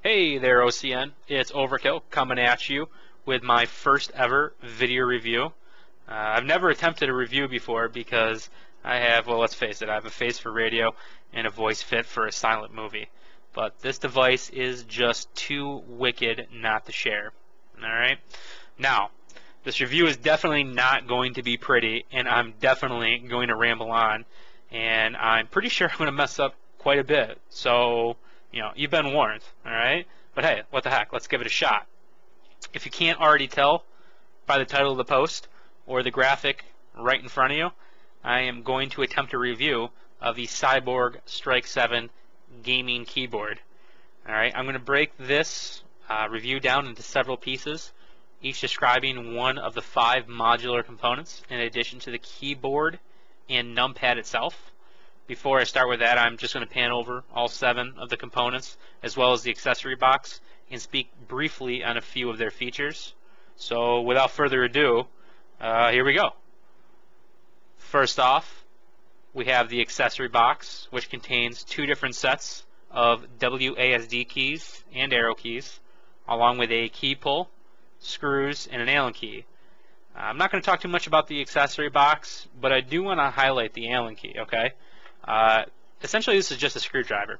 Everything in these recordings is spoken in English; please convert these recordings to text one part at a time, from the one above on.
Hey there, OCN. It's Overkill coming at you with my first ever video review. I've never attempted a review before because I have, well, let's face it, I have a face for radio and a voice fit for a silent movie. But this device is just too wicked not to share. Alright? Now, this review is definitely not going to be pretty, and I'm definitely going to ramble on, and I'm pretty sure I'm going to mess up quite a bit. So, you've been warned, alright? But hey, what the heck, let's give it a shot. If you can't already tell by the title of the post or the graphic right in front of you, I am going to attempt a review of the Cyborg Strike 7 gaming keyboard. Alright, I'm going to break this review down into several pieces, each describing one of the 5 modular components in addition to the keyboard and numpad itself. Before I start with that, I'm just going to pan over all 7 of the components as well as the accessory box and speak briefly on a few of their features. So without further ado, here we go. First off, we have the accessory box, which contains 2 different sets of WASD keys and arrow keys, along with a key pull, screws, and an Allen key. I'm not going to talk too much about the accessory box, but I do want to highlight the Allen key, okay? Essentially, this is just a screwdriver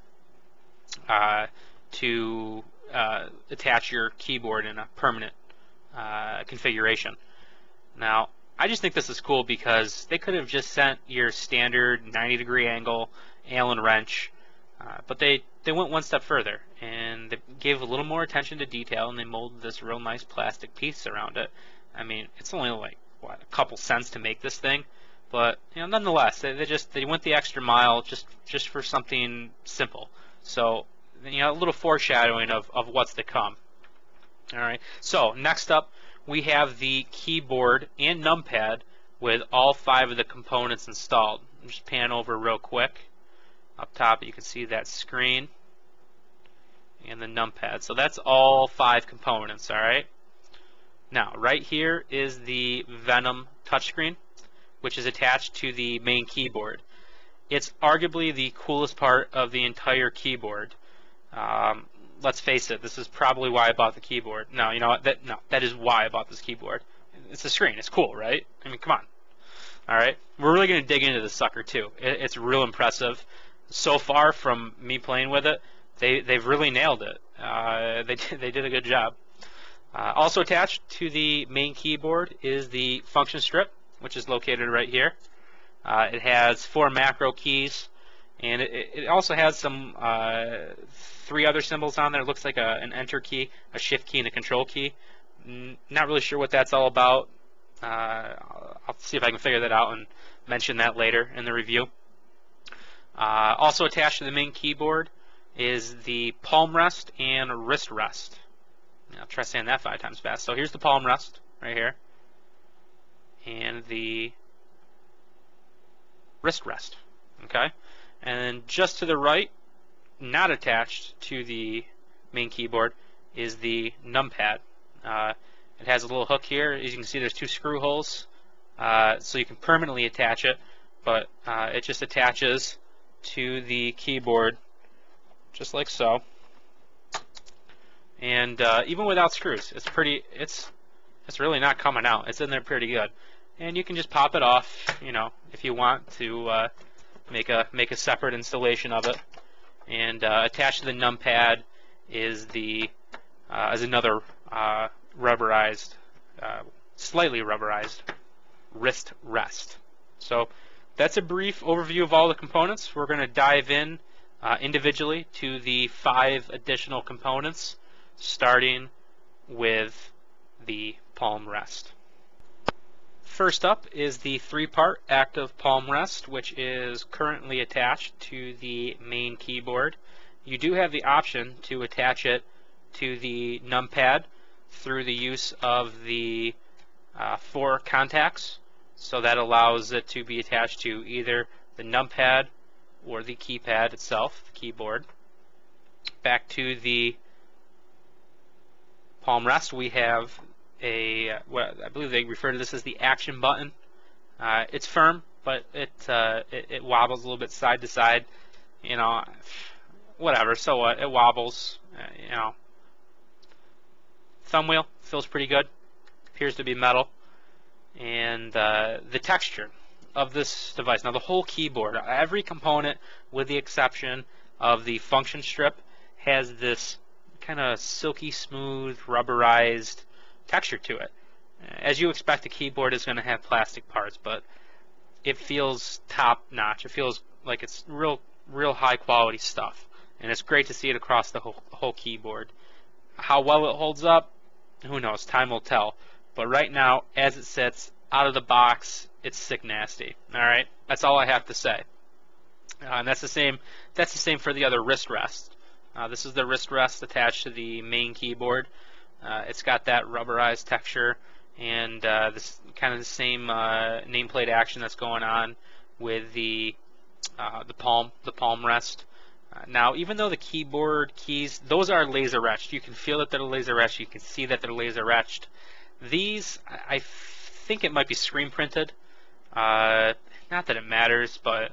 to attach your keyboard in a permanent configuration. Now, I just think this is cool because they could have just sent your standard 90-degree angle Allen wrench, but they went one step further and they gave a little more attention to detail, and they molded this real nice plastic piece around it. I mean, it's only like what, a couple cents to make this thing. But nonetheless, they went the extra mile just for something simple. So a little foreshadowing of what's to come. All right. So next up, we have the keyboard and numpad with all 5 of the components installed. I'll just pan over real quick. Up top, you can see that screen and the numpad. So that's all 5 components. All right. Now, right here is the VENOM touchscreen, which is attached to the main keyboard. It's arguably the coolest part of the entire keyboard. Let's face it, this is probably why I bought the keyboard. No, you know what? That is why I bought this keyboard. It's the screen. It's cool, right? I mean, come on. All right, we're really going to dig into this sucker too. It's real impressive. So far from me playing with it, they've really nailed it. They did a good job. Also attached to the main keyboard is the function strip, which is located right here. It has 4 macro keys, and it also has some 3 other symbols on there. It looks like an enter key, a shift key, and a control key. Not really sure what that's all about. I'll see if I can figure that out and mention that later in the review. Also attached to the main keyboard is the palm rest and wrist rest. I'll try saying that 5 times fast. So here's the palm rest right here, and the wrist rest. Okay, and then just to the right, not attached to the main keyboard, is the numpad. It has a little hook here. As you can see, there's 2 screw holes, so you can permanently attach it, but it just attaches to the keyboard just like so. And even without screws, it's really not coming out. It's in there pretty good. And you can just pop it off, if you want to make a separate installation of it. And attached to the numpad is another rubberized, slightly rubberized wrist rest. So that's a brief overview of all the components. We're going to dive in individually to the 5 additional components, starting with the palm rest. First up is the 3-part active palm rest, which is currently attached to the main keyboard. You do have the option to attach it to the numpad through the use of the 4 contacts, so that allows it to be attached to either the numpad or the keypad itself, the keyboard. Back to the palm rest, we have I believe they refer to this as the action button. It's firm, but it wobbles a little bit side to side. Whatever. So what? It wobbles. know, thumb wheel feels pretty good. Appears to be metal. And the texture of this device. Now the whole keyboard, every component with the exception of the function strip has this kind of silky smooth rubberized texture to it. As you expect, a keyboard is going to have plastic parts, but it feels top notch. It feels like it's real high quality stuff, and it's great to see it across the whole keyboard. How well it holds up, who knows, time will tell. But right now, as it sits out of the box, it's sick nasty. All right, that's all I have to say. And that's the same. That's the same for the other wrist rest. This is the wrist rest attached to the main keyboard. It's got that rubberized texture and this kind of the same nameplate action that's going on with the palm rest. Now, even though the keyboard keys, those are laser etched, you can feel that they're laser etched. You can see that they're laser etched. These, I think it might be screen printed. Not that it matters, but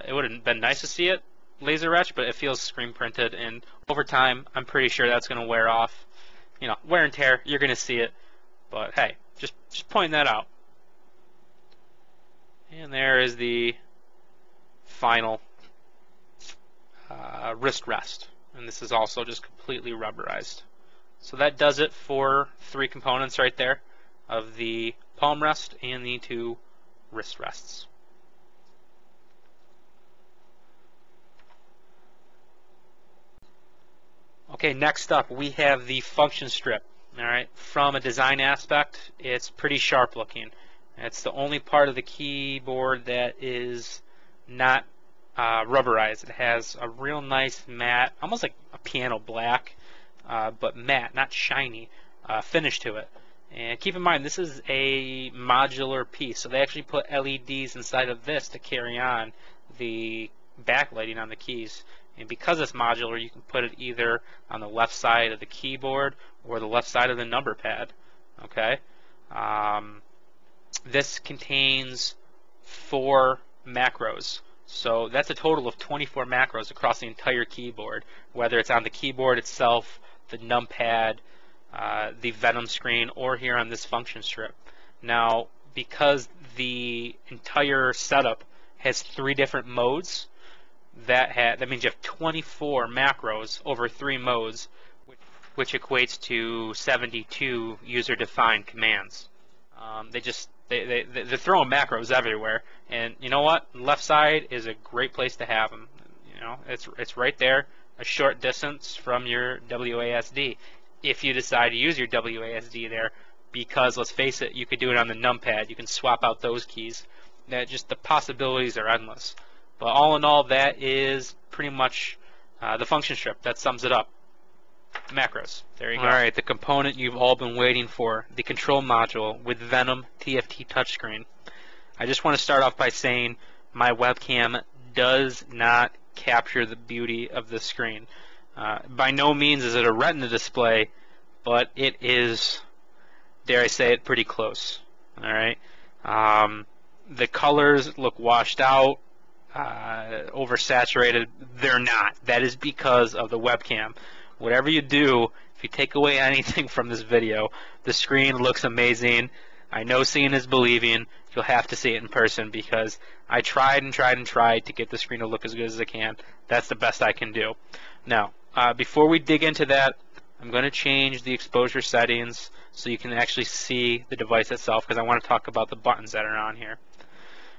it would have been nice to see it laser etched, but it feels screen printed, and over time, I'm pretty sure that's going to wear off. You know, wear and tear, you're going to see it, but hey, just pointing that out. And there is the final wrist rest, and this is also just completely rubberized. So that does it for 3 components right there of the palm rest and the 2 wrist rests. Okay, next up we have the function strip. All right, from a design aspect, it's pretty sharp looking. It's the only part of the keyboard that is not rubberized. It has a real nice matte, almost like a piano black, but matte, not shiny, finish to it. And keep in mind, this is a modular piece, so they actually put LEDs inside of this to carry on the backlighting on the keys. And because it's modular, you can put it either on the left side of the keyboard or the left side of the number pad. Okay. This contains 4 macros. So that's a total of 24 macros across the entire keyboard, whether it's on the keyboard itself, the numpad, the VENOM screen, or here on this function strip. Now, because the entire setup has 3 different modes, that means you have 24 macros over 3 modes, which equates to 72 user-defined commands. They're throwing macros everywhere, and you know what? Left side is a great place to have them. You know, it's right there, a short distance from your WASD. If you decide to use your WASD there, because let's face it, you could do it on the numpad. You can swap out those keys. Just the possibilities are endless. But all in all, that is pretty much the function strip. That sums it up. Macros. There you go. Alright, the component you've all been waiting for, the control module with VENOM TFT touchscreen. I just want to start off by saying my webcam does not capture the beauty of the screen. By no means is it a retina display, but it is, dare I say it, pretty close. Alright? The colors look washed out, oversaturated. They're not. That is because of the webcam. Whatever you do, if you take away anything from this video, the screen looks amazing. I know seeing is believing. You'll have to see it in person because I tried and tried and tried to get the screen to look as good as I can. That's the best I can do. Now, before we dig into that, I'm going to change the exposure settings so you can actually see the device itself, because I want to talk about the buttons that are on here.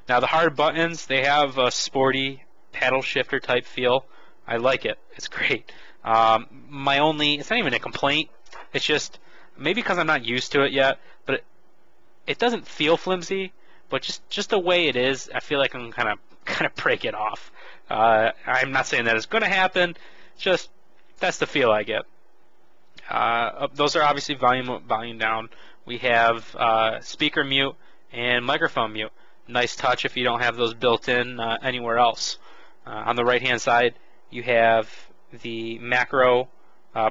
Now, the hard buttons, they have a sporty paddle shifter type feel. I like it. It's great. It's not even a complaint. It's just maybe because I'm not used to it yet, but it doesn't feel flimsy. But just the way it is, I feel like I'm kind of break it off. I'm not saying that it's going to happen. Just that's the feel I get. Those are obviously volume up, volume down. We have speaker mute and microphone mute. Nice touch if you don't have those built in anywhere else. On the right hand side, you have the macro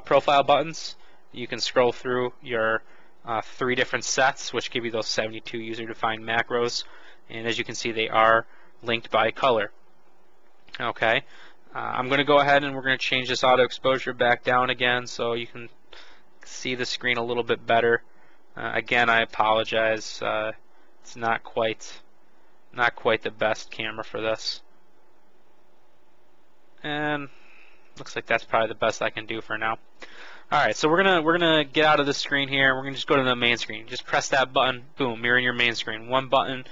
profile buttons. You can scroll through your 3 different sets, which give you those 72 user-defined macros. And as you can see, they are linked by color. Okay. I'm going to go ahead and we're going to change this auto exposure back down again so you can see the screen a little bit better. Again, I apologize. It's not quite the best camera for this. And looks like that's probably the best I can do for now. Alright, so we're gonna get out of this screen here. We're gonna just go to the main screen. Just press that button, boom, you're in your main screen. One button,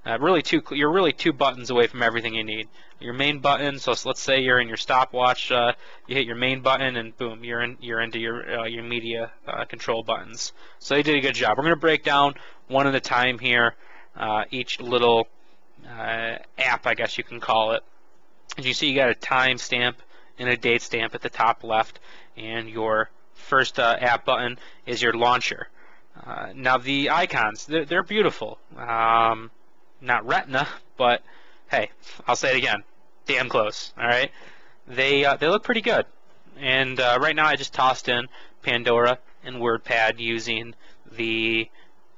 you're really two buttons away from everything you need. Your main button. So let's say you're in your stopwatch. You hit your main button, and boom, you're into your media control buttons. So they did a good job. We're gonna break down one at a time here. Each little app, I guess you can call it. As you see, you got a time stamp and a date stamp at the top left, and your first app button is your launcher. Now the icons, they're beautiful. Not retina, but hey, I'll say it again, damn close. All right, they look pretty good. And right now I just tossed in Pandora and WordPad using the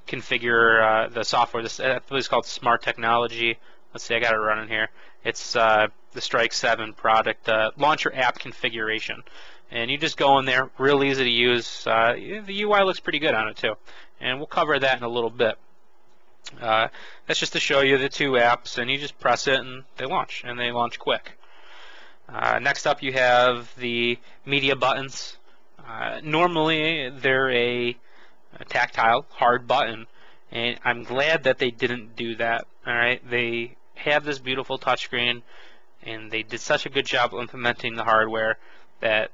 configure the software. This is called Smart Technology. Let's see, I got it running here. It's the S.T.R.I.K.E 7 product launcher app configuration, and you just go in there, real easy to use. The UI looks pretty good on it too, and we'll cover that in a little bit. That's just to show you the two apps, and you just press it and they launch quick. Next up, you have the media buttons. Normally they're a tactile hard button, and I'm glad that they didn't do that. Alright, they have this beautiful touchscreen, and they did such a good job of implementing the hardware that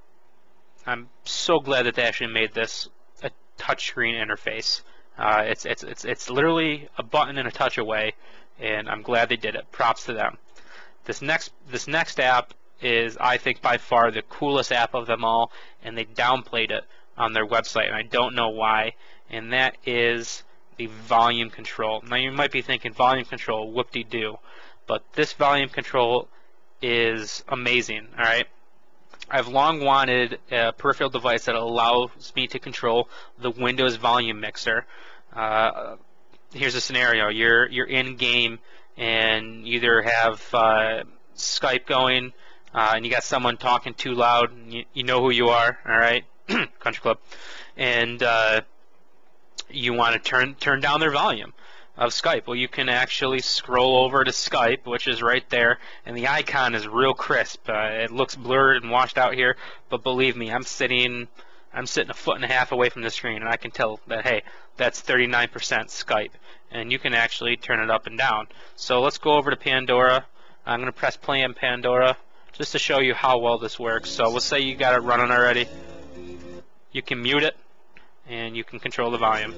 I'm so glad that they actually made this a touchscreen interface. It's literally a button and a touch away, and I'm glad they did it. Props to them. This next app is, I think, by far the coolest app of them all, and they downplayed it on their website, and I don't know why. And that is the volume control. Now you might be thinking, volume control, whoop-de-doo, but this volume control is amazing. All right, I've long wanted a peripheral device that allows me to control the Windows volume mixer. Here's a scenario: you're in game and you either have Skype going, and you got someone talking too loud, and you know who you are. All right, Country Club, and you want to turn down their volume of Skype. Well, you can actually scroll over to Skype, which is right there, and the icon is real crisp. It looks blurred and washed out here, but believe me, I'm sitting a foot and a half away from the screen, and I can tell that, hey, that's 39% Skype, and you can actually turn it up and down. So let's go over to Pandora. I'm going to press play on Pandora just to show you how well this works. So let's say you got it running already. You can mute it, and you can control the volume.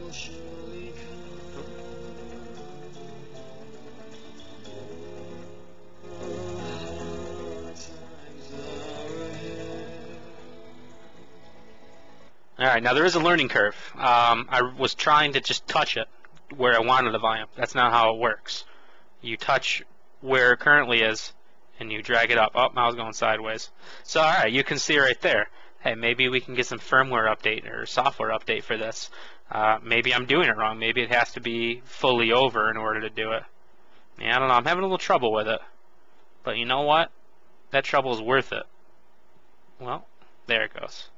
Alright, now there is a learning curve. I was trying to just touch it where I wanted the volume. That's not how it works. You touch where it currently is, and you drag it up. Oh, I was going sideways. So, alright, you can see right there. Hey, maybe we can get some firmware update or software update for this. Maybe I'm doing it wrong. Maybe it has to be fully over in order to do it. Yeah, I don't know. I'm having a little trouble with it. But you know what? That trouble is worth it. Well, there it goes.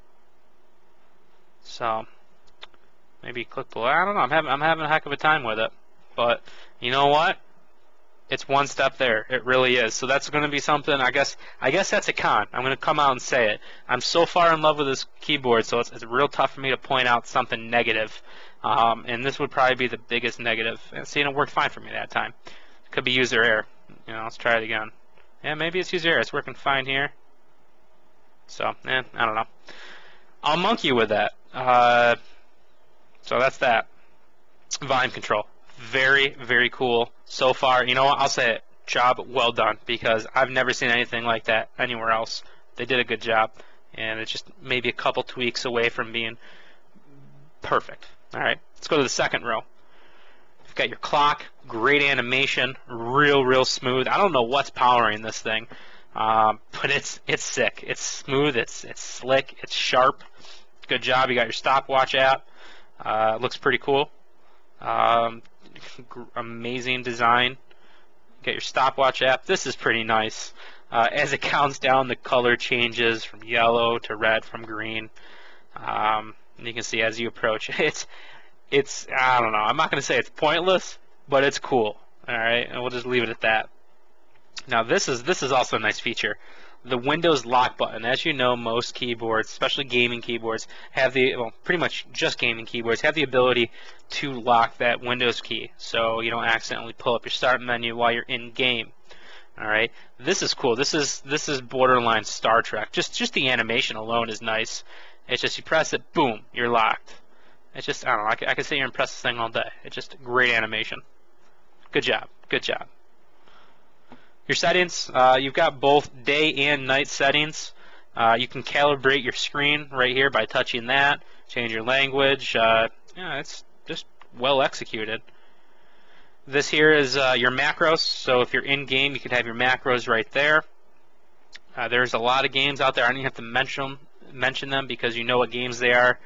So maybe click below. I don't know. I'm having a heck of a time with it. But you know what? It's one step there. It really is. So that's going to be something. I guess that's a con. I'm going to come out and say it. I'm so far in love with this keyboard, so it's real tough for me to point out something negative. And this would probably be the biggest negative. And see, it worked fine for me that time. It could be user error. You know, let's try it again. Yeah, maybe it's user error. It's working fine here. So, I don't know. I'll monkey with that. So that's that. Volume control. Very, very cool so far. You know what? I'll say it. Job well done, because I've never seen anything like that anywhere else. They did a good job, and it's just maybe a couple tweaks away from being perfect. All right, let's go to the second row. You've got your clock, great animation, real smooth. I don't know what's powering this thing, but it's sick. It's smooth. It's slick. It's sharp. Good job. You got your stopwatch app. Looks pretty cool. Amazing design. Get your stopwatch app. This is pretty nice. As it counts down, the color changes from yellow to red from green. You can see as you approach, it's I don't know. I'm not going to say it's pointless, but it's cool. All right, and we'll just leave it at that. Now this is also a nice feature. The Windows lock button. As you know, most keyboards, especially gaming keyboards, have pretty much just gaming keyboards, have the ability to lock that Windows key, so you don't accidentally pull up your start menu while you're in game. All right, this is cool. This is borderline Star Trek. Just the animation alone is nice. It's just you press it, boom, you're locked. It's just I don't know. I could sit here and press this thing all day. It's just great animation. Good job. Good job. Your settings, you've got both day and night settings. You can calibrate your screen right here by touching that. Change your language. Yeah, it's just well executed. This here is your macros. So if you're in game, you could have your macros right there. There's a lot of games out there. I don't even have to mention them because you know what games they are.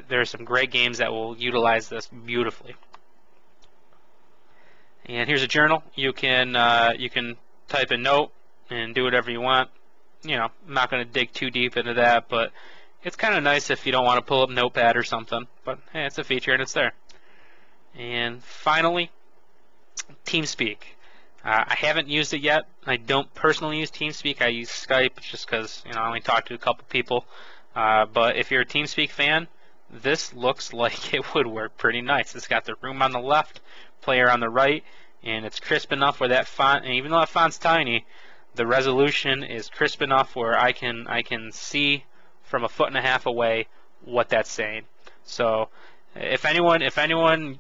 There are some great games that will utilize this beautifully. And here's a journal. You can type a note and do whatever you want. You know, I'm not going to dig too deep into that, but it's kind of nice if you don't want to pull up Notepad or something. But hey, it's a feature and it's there. And finally, TeamSpeak. I haven't used it yet. I don't personally use TeamSpeak. I use Skype just because I only talk to a couple people. But if you're a TeamSpeak fan, this looks like it would work pretty nice. It's got the room on the left, player on the right, and it's crisp enough where that font, and even though that font's tiny, the resolution is crisp enough where I can see from 1.5 feet away what that's saying. So if anyone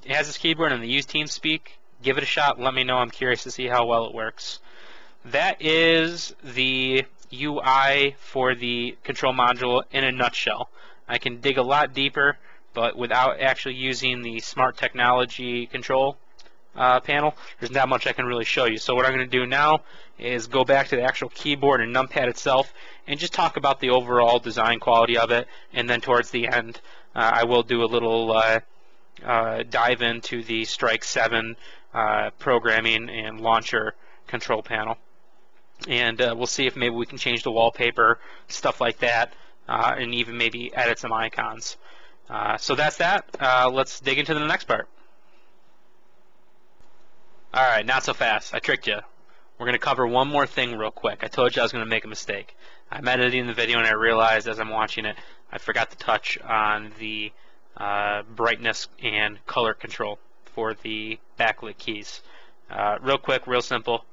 has this keyboard and they use TeamSpeak, give it a shot. Let me know. I'm curious to see how well it works. That is the UI for the control module in a nutshell. I can dig a lot deeper, but without actually using the smart technology control panel, there's not much I can really show you. So what I'm going to do now is go back to the actual keyboard and numpad itself and just talk about the overall design quality of it, and then towards the end I will do a little dive into the S.T.R.I.K.E 7 programming and launcher control panel. And we'll see if maybe we can change the wallpaper, stuff like that, and even maybe edit some icons. So that's that. Let's dig into the next part. Alright, not so fast. I tricked you. We're going to cover one more thing real quick. I told you I was going to make a mistake. I'm editing the video and I realized as I'm watching it I forgot to touch on the brightness and color control for the backlit keys. Real quick, real simple.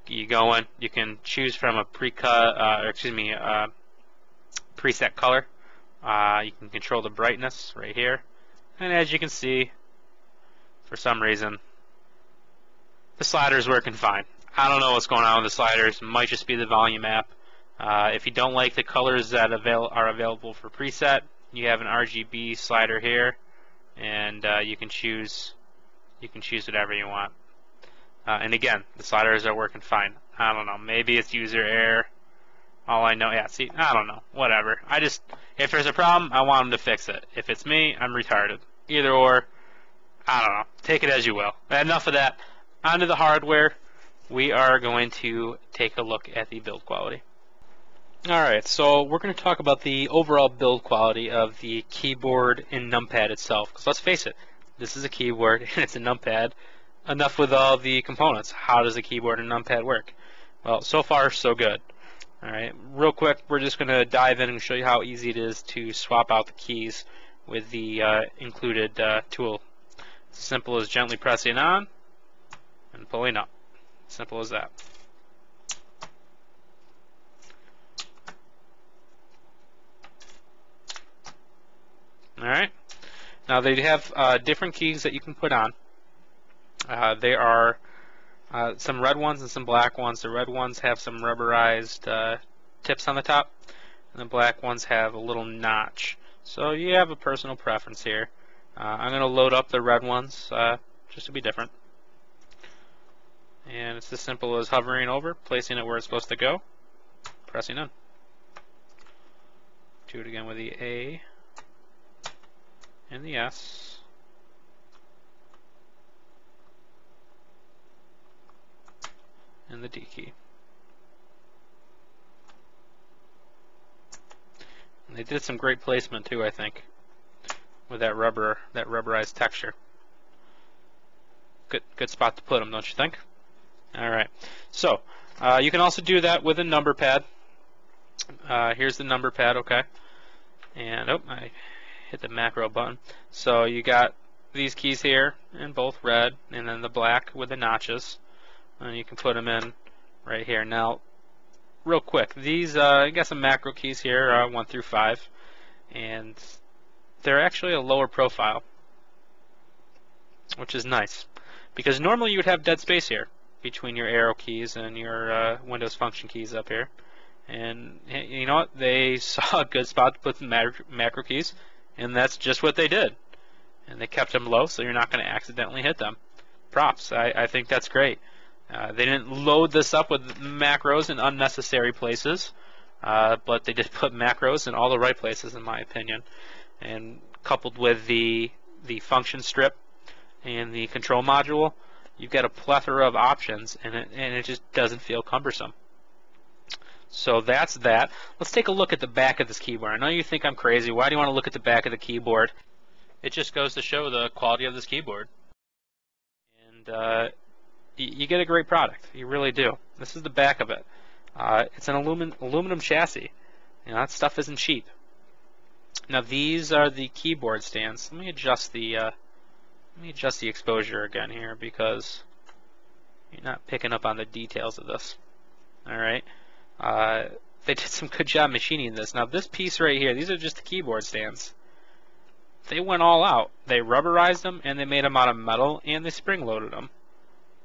You go in, you can choose from a preset color. You can control the brightness right here, and as you can see, for some reason the slider's working fine. I don't know what's going on with the sliders. It might just be the volume app. If you don't like the colors that are available for preset, you have an RGB slider here, and you can choose whatever you want. And again, the sliders are working fine. I don't know. Maybe it's user error. All I know, yeah, see, I don't know. Whatever. If there's a problem, I want them to fix it. If it's me, I'm retarded. Either or, I don't know. Take it as you will. Enough of that. Onto the hardware. We are going to take a look at the build quality. Alright, so we're going to talk about the overall build quality of the keyboard and numpad itself. Because let's face it, this is a keyboard and it's a numpad. Enough with all the components. How does a keyboard and numpad work? Well, so far so good. Alright, real quick, we're just going to dive in and show you how easy it is to swap out the keys with the included tool. It's as simple as gently pressing on and pulling up. Simple as that. Alright, now they have different keys that you can put on. There are some red ones and some black ones. The red ones have some rubberized tips on the top, and the black ones have a little notch. So you have a personal preference here. I'm going to load up the red ones just to be different. And it's as simple as hovering over, placing it where it's supposed to go, pressing in. Do it again with the A and the S. And the D key. They did some great placement too, I think, with that rubberized texture. Good spot to put them, don't you think? All right. So you can also do that with a number pad. Here's the number pad, okay. And I hit the macro button. So you got these keys here in both red, and then the black with the notches, and you can put them in right here. Now, real quick, these you got some macro keys here, 1 through 5, and they're actually a lower profile, which is nice, because normally you would have dead space here between your arrow keys and your Windows function keys up here. And you know what? They saw a good spot to put the macro keys, and that's just what they did. And they kept them low, so you're not going to accidentally hit them. Props. I think that's great. They didn't load this up with macros in unnecessary places, but they did put macros in all the right places, in my opinion. And coupled with the function strip and the control module, you've got a plethora of options, and it just doesn't feel cumbersome. So that's that. Let's take a look at the back of this keyboard. I know you think I'm crazy. Why do you want to look at the back of the keyboard? It just goes to show the quality of this keyboard. And you get a great product. You really do. This is the back of it. It's an aluminum chassis. You know, that stuff isn't cheap. Now these are the keyboard stands. Let me adjust the exposure again here, because you're not picking up on the details of this. All right. They did some good job machining this. Now this piece right here, these are just the keyboard stands. They went all out. They rubberized them, and they made them out of metal, and they spring-loaded them.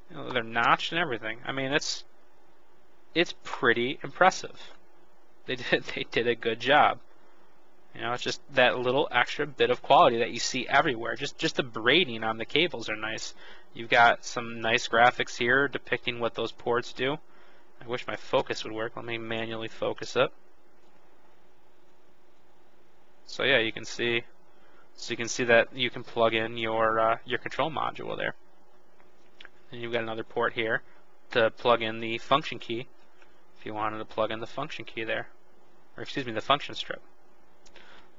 You know, they're notched and everything. I mean, it's pretty impressive. They did a good job. You know, it's just that little extra bit of quality that you see everywhere. Just the braiding on the cables are nice. You've got some nice graphics here depicting what those ports do. I wish my focus would work. Let me manually focus it. So yeah, you can see. So you can see that you can plug in your control module there. And you've got another port here to plug in the function key if you wanted to plug in the function key there, or excuse me, the function strip.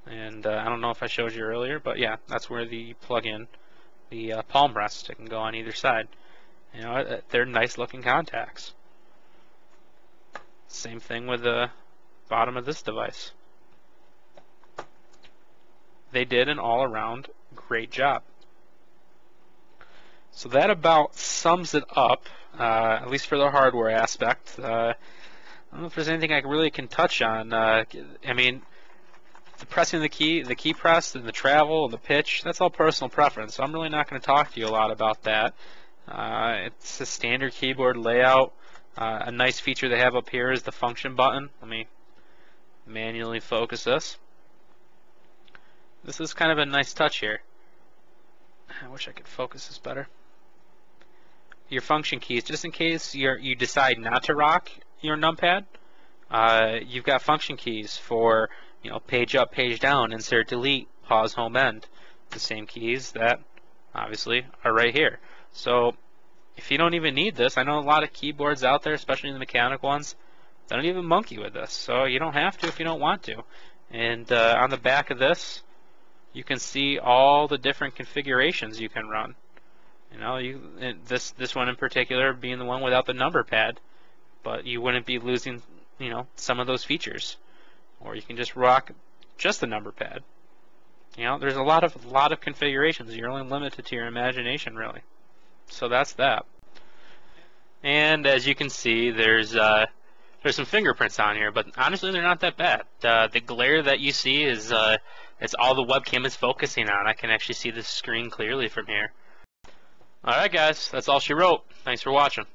And I don't know if I showed you earlier, but yeah, that's where you plug in the palm rest. It can go on either side. You know, they're nice looking contacts. Same thing with the bottom of this device. They did an all-around great job. So that about sums it up, at least for the hardware aspect. I don't know if there's anything I really can touch on. I mean, the pressing the key press, and the travel, and the pitch, that's all personal preference. So I'm really not going to talk to you a lot about that. It's a standard keyboard layout. A nice feature they have up here is the function button. Let me manually focus this. This is kind of a nice touch here. I wish I could focus this better. Your function keys, just in case you decide not to rock your numpad, you've got function keys for, you know, page up, page down, insert, delete, pause, home, end. The same keys that obviously are right here. So if you don't even need this, I know a lot of keyboards out there, especially the mechanical ones, they don't even monkey with this. So you don't have to if you don't want to. And on the back of this, you can see all the different configurations you can run. You know, this one in particular being the one without the number pad, but you wouldn't be losing, you know, some of those features. Or you can just rock just the number pad. You know, there's a lot of configurations. You're only limited to your imagination, really. So that's that. And as you can see, there's some fingerprints on here, but honestly, they're not that bad. The glare that you see is it's all the webcam is focusing on. I can actually see the screen clearly from here. Alright guys, that's all she wrote. Thanks for watching.